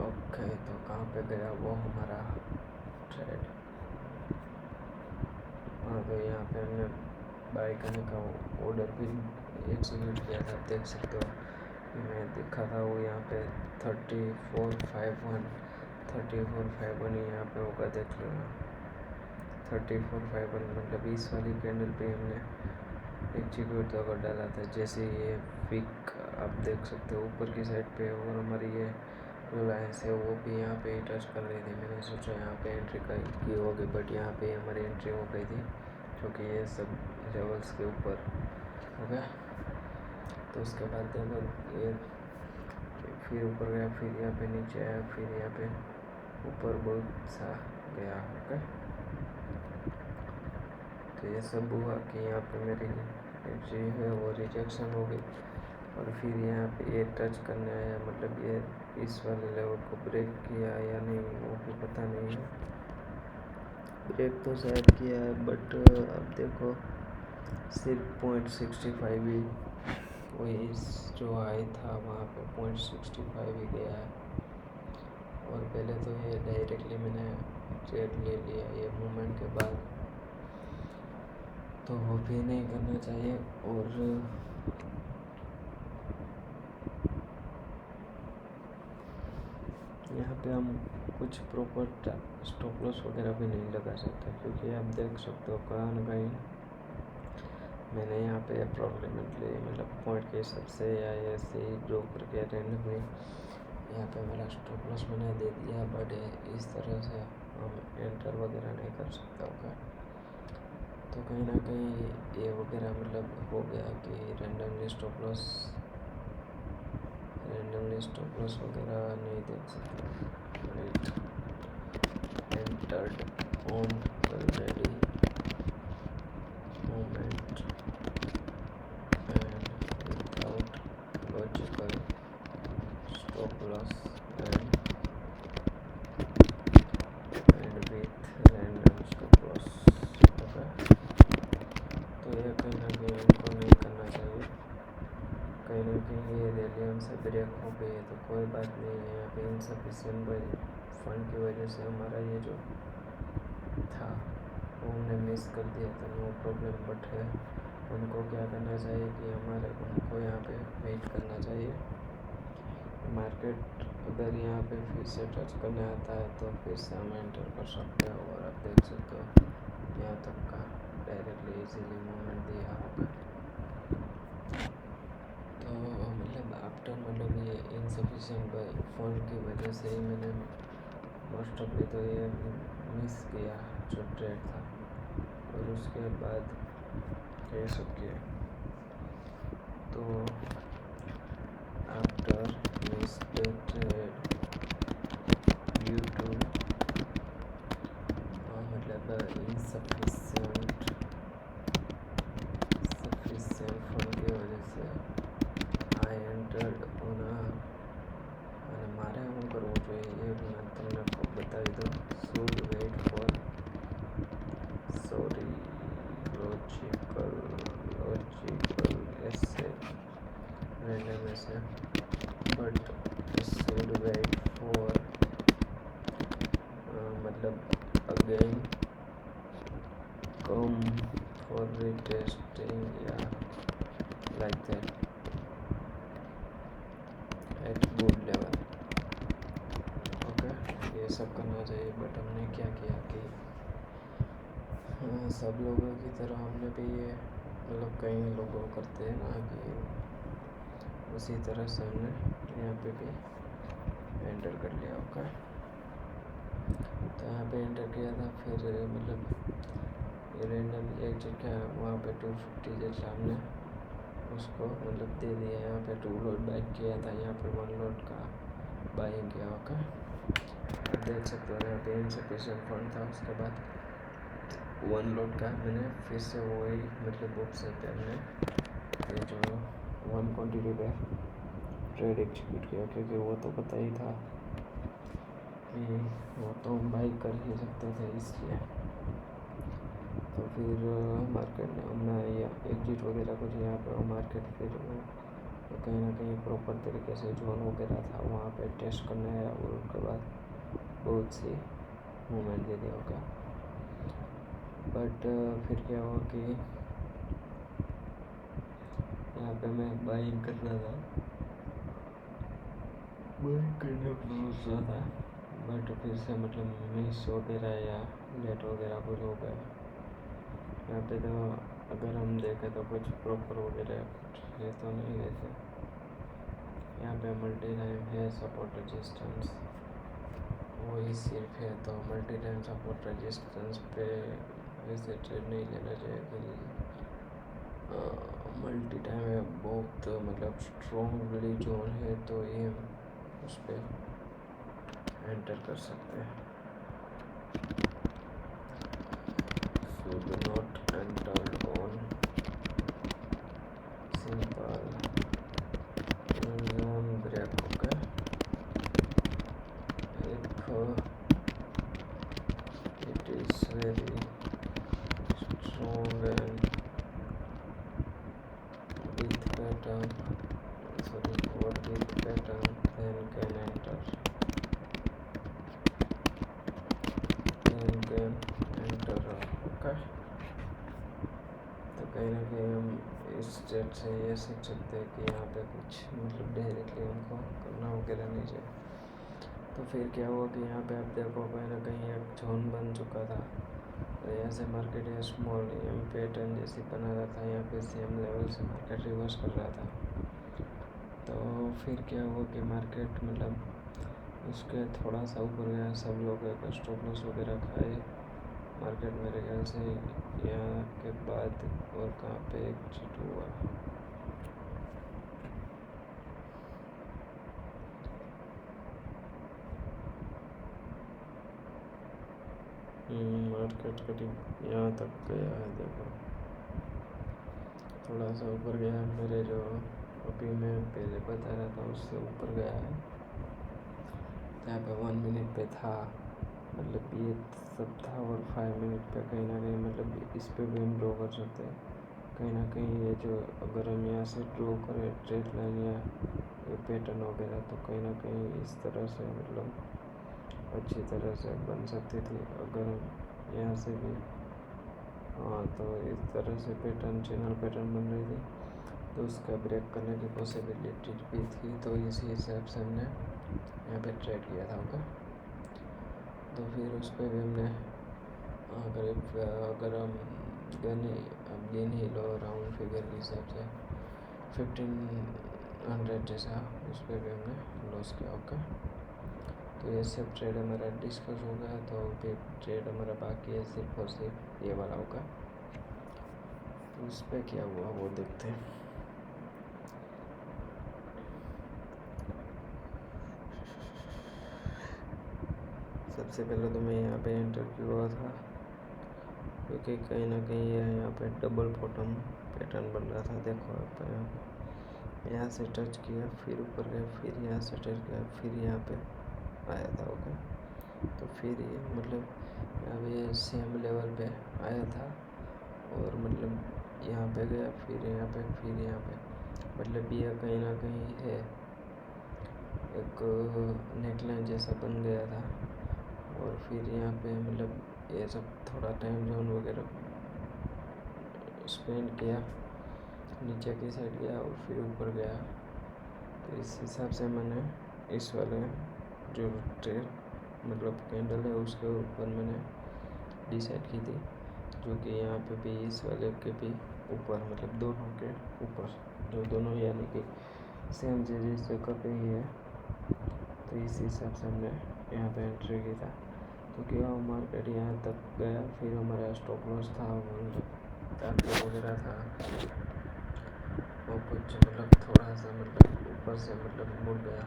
ओके, तो कहाँ पे गया वो हमारा ट्रेड? हाँ, तो यहाँ पे हमने बाय करने का ऑर्डर भी एग्जीक्यूट किया था, देख सकते हो। मैं दिखा था वो यहाँ पे 3451 यहाँ पे होगा, देख लेना। 3451 मतलब इस वाली कैंडल पे हमने एग्जीक्यूट तो कर डाला था। जैसे ये विक आप देख सकते हो ऊपर की साइड पे, और हमारी ये रिलायंस है वो भी यहाँ पे टच कर रही थी। मैंने सोचा यहाँ पे एंट्री की होगी, बट यहाँ पे हमारी एंट्री हो गई थी क्योंकि ये सब लेवल्स के ऊपर हो गया। तो उसके बाद देखो ये फिर ऊपर गया, फिर यहाँ पे नीचे आया, फिर यहाँ पे ऊपर बहुत सा गया। ओके, तो ये सब हुआ कि यहाँ पे मेरी एंट्री है वो रिजेक्शन हो गई, और फिर यहाँ पे ये टच करने आया, मतलब ये इस वाले लेवल को ब्रेक किया या नहीं वो भी पता नहीं है। ब्रेक तो शायद किया है, बट अब देखो सिर्फ 0.65 ही वही जो हाई था वहाँ पे 0.65 ही गया है। और पहले तो ये डायरेक्टली मैंने ट्रेड ले लिया ये मूवमेंट के बाद, तो वो भी नहीं करना चाहिए। और यहाँ पे हम कुछ प्रॉपर स्टॉप लॉस वगैरह भी नहीं लगा सकते, क्योंकि आप देख सकते हो कहाँ न कहीं मैंने यहाँ पे अप्रॉक्सीमेटली मतलब पॉइंट के हिसाब से या ऐसे ही ड्रॉ करके रैंडमली यहाँ पे मेरा स्टॉप लॉस मैंने दे दिया। बट इस तरह से हम एंटर वगैरह नहीं कर सकता होगा, तो कहीं ना कहीं ये वगैरह मतलब हो गया कि रैंडमली स्टॉप लॉस वगैरह नहीं देख सकते। Right, entered on already moment and without logical stop loss and with random stop loss। Okay, तो ये कहीं ना कहीं हमको नहीं करना चाहिए। कहीं ना कहीं ये रैली हमसे ब्रेक हो गई है तो कोई बात नहीं है। यहाँ पे इनसफिशिएंट फंड की वजह से हमारा ये जो था वो हमने मिस कर दिया था, नो प्रॉब्लम। बट है उनको क्या करना चाहिए कि उनको यहाँ पे वेट करना चाहिए। मार्केट अगर यहाँ पे फिर से टच करने आता है तो फिर से हम एंटर कर सकते हो। और आप देख सकते हो यहाँ तक का डायरेक्टली इजीली मूवमेंट दिया होगा। तो मतलब आफ्टर मतलब ये इनसफिशिएंट फंड की वजह से ही मैंने मोस्ट ऑफ तो ये मिस किया जो ट्रेड था, और उसके बाद ये सब किया। तो after miss trade due to मतलब इनसफिशिएंट फंड की वजह से आई एंटर्ड ऑन અને મારે શું કરવું જોઈએ એ હું તમને બતાવી દઉં। Should wait for sorry logical essay random essay, but should wait for मतलब again come for retesting या like that at good level। Okay, ये सब करना चाहिए। बट हमने क्या किया कि सब लोगों की तरह हमने भी ये मतलब कई लोगों करते हैं ना कि उसी तरह से हमने यहाँ पे भी एंटर कर लिया। ओके, तो यहाँ पे एंटर किया था, फिर मतलब रैंडम एक जगह वहाँ पे 250 जैसा हमने उसको मतलब दे दिया। यहाँ पे 2 लोड बाइक किया था, यहाँ पे 1 लोड का बाइंग किया। ओके, देख सकते हो यहाँ पे इनसफिशिएंट फंड था। उसके बाद 1 लोड का मैंने फिर से वही मतलब बुक से पे हमने ये जो 1 क्वान्टिटी पे ट्रेड एग्जीक्यूट किया, क्योंकि वो तो पता ही था कि वो तो हम बाई कर ही सकते थे, इसलिए। तो फिर मार्केट में हमने या एग्जिट वगैरह कुछ यहाँ पर मार्केट फिर कहीं ना कहीं प्रॉपर तरीके से जोन वगैरह था वहाँ पे टेस्ट करने आया और उसके बाद बहुत सी मूवमेंट दे दिया होगा। बट फिर क्या हुआ कि यहाँ पे मैं बाइंग कर रहा था, बाइंग करने पर सोच रहा था, बट फिर से मतलब मिस वगैरह या लेट वगैरह कुछ हो गया। यहाँ पे तो अगर हम देखें तो कुछ प्रॉपर वगैरह है तो नहीं वैसे। यहाँ पे मल्टी टाइम है सपोर्ट रेजिस्टेंस, वही सिर्फ है, तो मल्टी टाइम सपोर्ट रेजिस्टेंस पे वैसे ट्रेड नहीं लेना चाहिए कि मल्टी टाइम है बहुत मतलब स्ट्रॉन्गली जोन है तो ये उस पर एंटर कर सकते हैं। So do not enter on simple zone break. Okay, if it is very strong and with pattern, sorry, or with pattern, then can enter, okay। तो कहीं ना कहीं हम इस स्टेट से ये सीख सकते हैं कि यहाँ पे कुछ मतलब डायरेक्टली हमको करना वगैरह नहीं चाहिए। तो फिर क्या हुआ कि यहाँ पे आप देखो कहीं ना कहीं एक जोन बन चुका था, तो यहाँ से मार्केट या स्मॉल एम पैटर्न जैसी बना रहा था, यहाँ पे सेम लेवल से मार्केट रिवर्स कर रहा था। तो फिर क्या हुआ कि मार्केट मतलब उसके थोड़ा सा ऊपर गया, सब लोग एक स्टॉप लॉस वगैरह खाए मार्केट मेरे ख्याल से यहाँ के बाद, और कहाँ पे एग्जिट हुआ। मार्केट करीब यहाँ तक गया है, देखो थोड़ा सा ऊपर गया है, मेरे जो अभी मैं पहले बता रहा था उससे ऊपर गया है। यहाँ पे 1 मिनट पे था, मतलब ये सब था, और 5 मिनट पे कहीं ना कहीं मतलब इस पे भी हम ड्रॉ कर सकते हैं। कहीं ना कहीं ये जो अगर हम यहाँ से ड्रॉ करें स्ट्रेट लाइन या ये पैटर्न वगैरह, तो कहीं ना कहीं इस तरह से मतलब अच्छी तरह से बन सकती थी। अगर हम यहाँ से भी तो इस तरह से पैटर्न चैनल पैटर्न बन रही थी, तो उसका ब्रेक करने की पॉसिबिलिटी भी थी। तो इसी हिसाब से हमने यहाँ पे ट्रेड किया था। ओके, तो फिर उस पर भी हमने अगर हम गेन ही लो राउंड फिगर के हिसाब से 1500 जैसा, उस पर भी हमने लॉस किया। ओके, तो ये सब ट्रेड हमारा डिस्कस हो गया। तो फिर ट्रेड हमारा बाकी है सिर्फ और सिर्फ ये वाला होगा। तो उस पर क्या हुआ वो देखते हैं। सबसे पहले तो मैं यहाँ पे एंटर किया हुआ था, क्योंकि कहीं ना कहीं यहाँ पे डबल बॉटम पैटर्न बन रहा था। देखो आप यहाँ से टच किया, फिर ऊपर गया, फिर यहाँ से टच किया, फिर यहाँ पे आया था। ओके, तो फिर ये मतलब अब ये सेम लेवल पे आया था, और मतलब यहाँ पे गया, फिर यहाँ पे, फिर यहाँ पे, मतलब ये कहीं ना कहीं है एक नेकलाइन जैसा बन गया था। और फिर यहाँ पे मतलब ये सब थोड़ा टाइम जोन वगैरह स्पेंड किया, नीचे की साइड गया और फिर ऊपर गया। तो इस हिसाब से मैंने इस वाले जो ट्रेड मतलब कैंडल है उसके ऊपर मैंने डिसाइड की थी, जो कि यहाँ पे भी इस वाले के भी ऊपर, मतलब दोनों के ऊपर, जो दोनों यानी कि सेम जिस जगह पे ही है। तो इस हिसाब से हमने यहाँ पे एंट्री की था। तो क्या मार्केट यहाँ तक गया, फिर हमारा स्टॉप लॉस था, मतलब टारगेट वगैरह था, और कुछ मतलब थोड़ा सा मतलब ऊपर से मतलब मुड़ गया,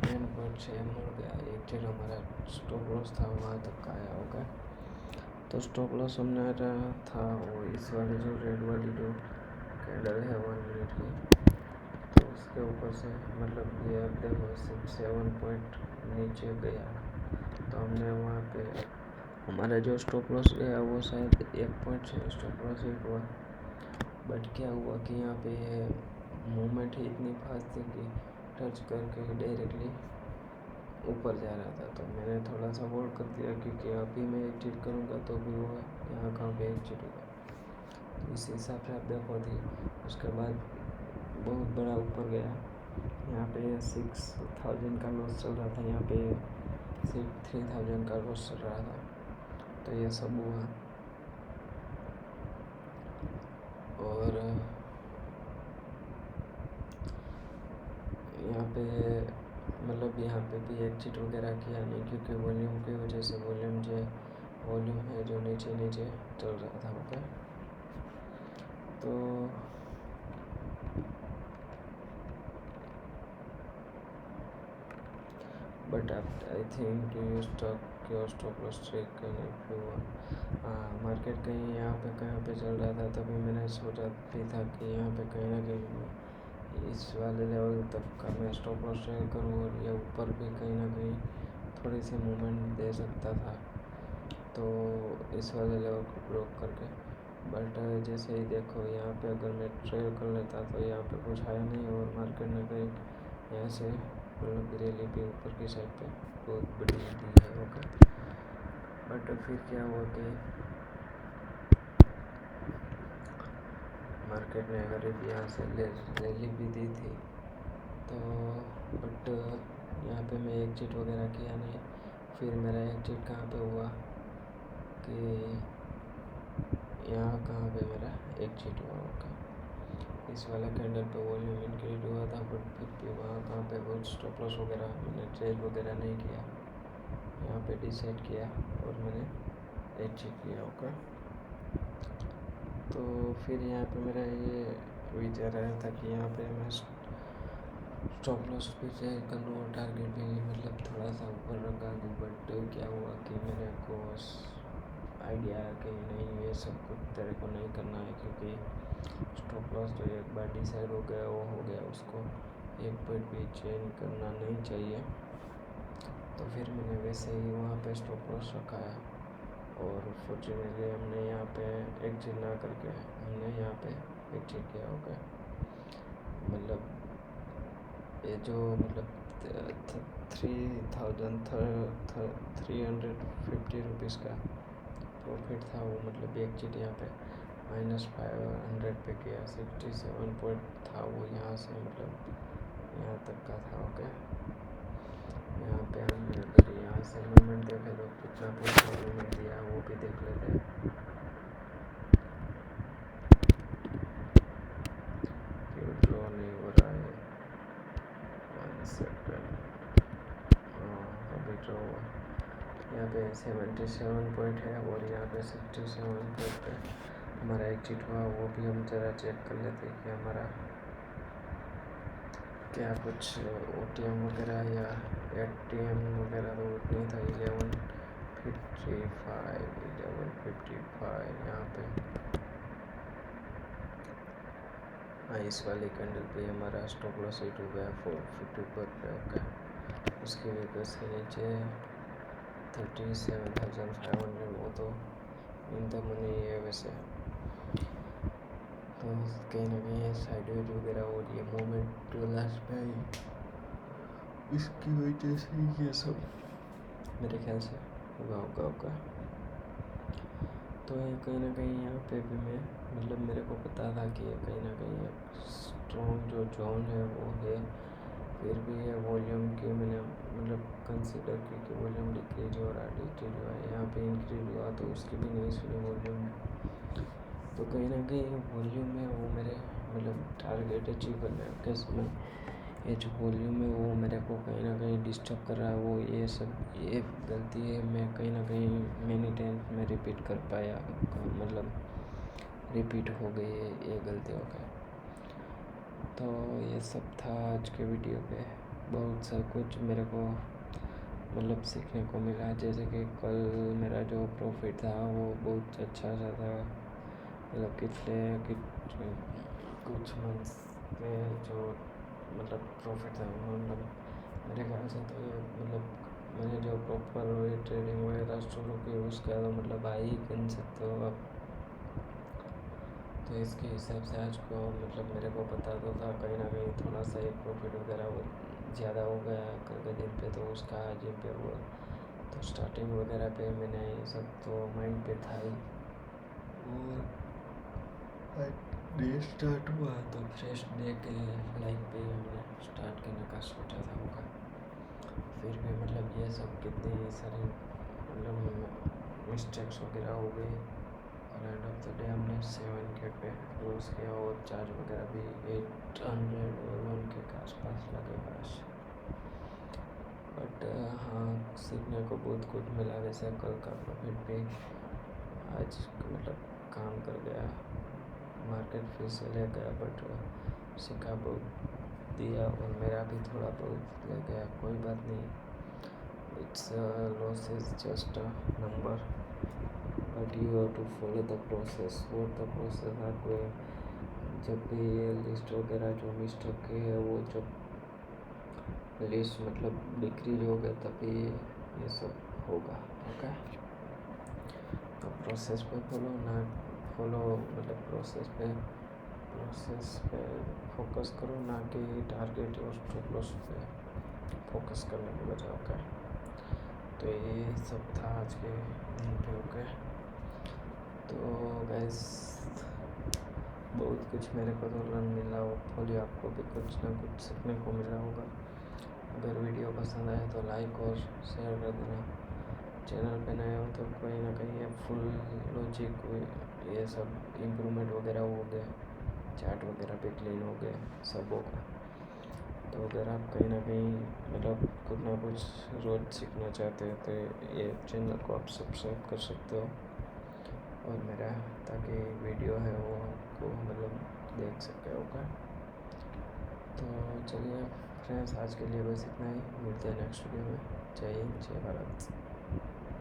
9.6 मुड़ गया। एक ट्रेड हमारा स्टॉप लॉस था वहाँ तक आया होगा। तो स्टॉप लॉस हमने था वो इस वाली जो रेड वाली जो कैंडल है 1 मिनट की, तो उसके ऊपर से मतलब ये अब देखो 7 पॉइंट नीचे गया, तो हमने वहाँ पे हमारा जो स्टॉप लॉस गया वो शायद 1.6 स्टॉप लॉस हिट हुआ, बट क्या हुआ कि यहाँ पे मूवमेंट ही इतनी फास्ट थी कि टच करके डायरेक्टली ऊपर जा रहा था। तो मैंने थोड़ा सा होल्ड कर दिया, क्योंकि अभी मैं एग्जिट करूँगा तो भी वो यहाँ कहाँ पे एग्जिट होगा। तो इस हिसाब से आप देखो थी। उसके बाद बहुत बड़ा ऊपर गया, यहाँ पे 6000 का लॉस चल रहा था, यहाँ पे सिर्फ 3000 का लॉस चल रहा था। तो ये सब हुआ। और यहाँ पे मतलब यहाँ पे भी एग्जिट वगैरह किया नहीं, क्योंकि वॉल्यूम की वजह से वॉल्यूम है जो नीचे नीचे चल रहा था। ओके, तो but I think you stop loss check करने मार्केट कहीं यहाँ पे चल रहा था, तभी मैंने सोचा भी था कि यहाँ पे कहीं ना कहीं इस वाले लेवल तक का मैं स्टॉप लॉस ट्रेड करूँ, और ये ऊपर भी कहीं ना कहीं थोड़ी सी मूवमेंट दे सकता था, तो इस वाले लेवल को ब्रेक करके। बट जैसे ही देखो यहाँ पे अगर मैं ट्रेड कर लेता तो यहाँ पे कुछ आया नहीं, और मार्केट ने कहीं यहाँ से मतलब रैली भी ऊपर की साइड पे बहुत बड़ी दी है। ओके, बट फिर क्या हुआ कि मार्केट ने करीब यहाँ से रैली भी दी थी, तो बट यहाँ पे मैं एग्जिट वगैरह किया नहीं। फिर मेरा एग्जिट कहाँ पे हुआ कि यहाँ कहाँ पे मेरा एग्जिट हुआ। ओके, इस वाले कैंडल पे वॉल्यूम इंक्रीज हुआ था, बट फिर भी वहाँ कहाँ पे कुछ स्टॉप लॉस वगैरह मैंने ट्रेड वगैरह नहीं किया, यहाँ पे डिसाइड किया और मैंने एग्जिट किया। ओके, तो फिर यहाँ पे मेरा ये विचार आया था कि यहाँ पे मैं स्टॉप लॉस भी चेक कर लूँ और टारगेट भी मतलब थोड़ा सा ऊपर रखा दूँ। बट क्या हुआ कि मेरे को आइडिया आया कि नहीं, ये सब कुछ तेरे को नहीं करना है, क्योंकि स्टॉप लॉस जो एक बार डिसाइड हो गया वो हो गया, उसको एक पॉइंट भी चेंज करना नहीं चाहिए। तो फिर मैंने वैसे ही वहाँ पे स्टॉप लॉस रखा है, और फॉर्चुनेटली हमने यहाँ पे एग्जिट ना करके हमने यहाँ पे एग्जिट किया। ओके, मतलब ये जो मतलब 3,350 रुपीज़ का प्रॉफिट था, वो मतलब एग्जिट यहाँ पे -500 पे किया। 67 पॉइंट था वो यहाँ से, मतलब यहाँ तक का था। ओके, यहाँ पे हमने अगर यहाँ से मूवमेंट देखे तो कितना पैसा मूवमेंट दिया वो भी देख लेते हैं। क्यों ड्रॉ नहीं हो रहा है, 1 सेकेंड। अभी ड्रॉ हुआ, यहाँ पे 77 पॉइंट है, और यहाँ पे 67 पॉइंट पे हमारा एग्जिट हुआ। वो भी हम ज़रा चेक कर लेते हैं कि हमारा क्या कुछ OTM वगैरह या ATM वगैरह तो नहीं था। 1155 यहाँ पे, हाँ, इस वाली कैंडल पे हमारा स्टॉप लॉस हिट हो गया 450 पर पे। ओके, उसकी वजह से नीचे 37,500 वो तो इन द मनी है वैसे। तो कहीं ना कहीं साइडवेज वगैरह हो रही है, मूवमेंट लास्ट पे आई, इसकी वजह से ये सब मेरे ख्याल से होगा। तो कहीं ना कहीं यहाँ पे भी मैं मतलब मेरे को पता था कि कहीं ना कहीं स्ट्रॉन्ग जो जोन है वो है। फिर भी ये वॉल्यूम की मैंने मतलब कंसिडर की कि वॉल्यूम डिक्रीज हो रहा है, डिक्रीज हुआ है, यहाँ पे इंक्रीज हुआ तो उसकी भी नहीं सुनी वॉल्यूम। तो कहीं ना कहीं वॉल्यूम में वो मेरे मतलब टारगेट अचीव करने कैसे में ये जो वॉल्यूम है वो मेरे को कहीं ना कहीं डिस्टर्ब कर रहा है। वो ये गलती है, मैं कहीं ना कहीं मैनी टाइम में रिपीट कर पाया, मतलब रिपीट हो गई है ये गलती हो गई। तो ये सब था आज के वीडियो पे। बहुत सा कुछ मेरे को मतलब सीखने को मिला, जैसे कि कल मेरा जो प्रॉफिट था वो बहुत अच्छा सा था, मतलब कुछ मंथ्स में जो मतलब प्रॉफिट था, मतलब मेरे ख्याल से तो ये मतलब मैंने जो प्रॉपर वे ट्रेडिंग वगैरह शुरू की उसका तो मतलब भाई गिन सकते हो आप। तो इसके हिसाब से आज को मतलब मेरे को पता तो था कहीं ना कहीं थोड़ा सा एक प्रॉफिट वगैरह वो ज़्यादा हो गया कल के दिन पे, तो उसका आज पे हुआ। तो स्टार्टिंग वगैरह पे मैंने ये सब तो माइंड पे था ही, और डे स्टार्ट हुआ तो फ्रेश डे के लाइक पे हमने स्टार्ट करने का सोचा था होगा। फिर भी मतलब ये सब कितनी सारी मतलब मिस्टेक्स वगैरह हो गई, और एंड ऑफ द डे हमने 7K पे क्लोज किया, और चार्ज वगैरह भी 800 और 1K के आसपास लगे बस। बट हाँ, सीखने को बहुत कुछ मिला। वैसे कल का प्रॉफिट भी आज मतलब काम कर गया, मार्केट फिर से ले गया, बट सीखा बहुत दिया, और मेरा भी थोड़ा बहुत ले गया, कोई बात नहीं। It's loss is just a number, but you have to follow the process. What the process are going, जब भी ये लिस्ट वगैरह जो मिस्टेक की है वो जब लिस्ट मतलब डिक्रीज हो गया तभी ये सब होगा। ओके, तो प्रोसेस पे फॉलो ना फॉलो मतलब प्रोसेस पे फोकस करो, ना कि टारगेट और स्टॉप लॉस पे फोकस करने के बजाय। ओके, तो ये सब था आज के दिन पे। ओके, तो गाइस बहुत कुछ मेरे को तो लर्न मिला, होपफुली आपको भी कुछ ना कुछ सीखने को मिला होगा। अगर वीडियो पसंद आए तो लाइक और शेयर कर देना। चैनल पे नए हो तो कोई ना कहीं ये फुल लॉजिक ये सब इम्प्रूवमेंट वगैरह हो गया, चार्ट वगैरह पे क्लीन हो गया, सब होगा। तो अगर आप कहीं ना कहीं मतलब कुछ ना कुछ रोज सीखना चाहते हैं तो ये चैनल को आप सब्सक्राइब कर सकते हो, और मेरा ताकि वीडियो है वो आपको मतलब देख सके। ओके, तो चलिए फ्रेंड्स, आज के लिए बस इतना ही। मिलते हैं नेक्स्ट वीडियो में। जय हिंद, जय भारत।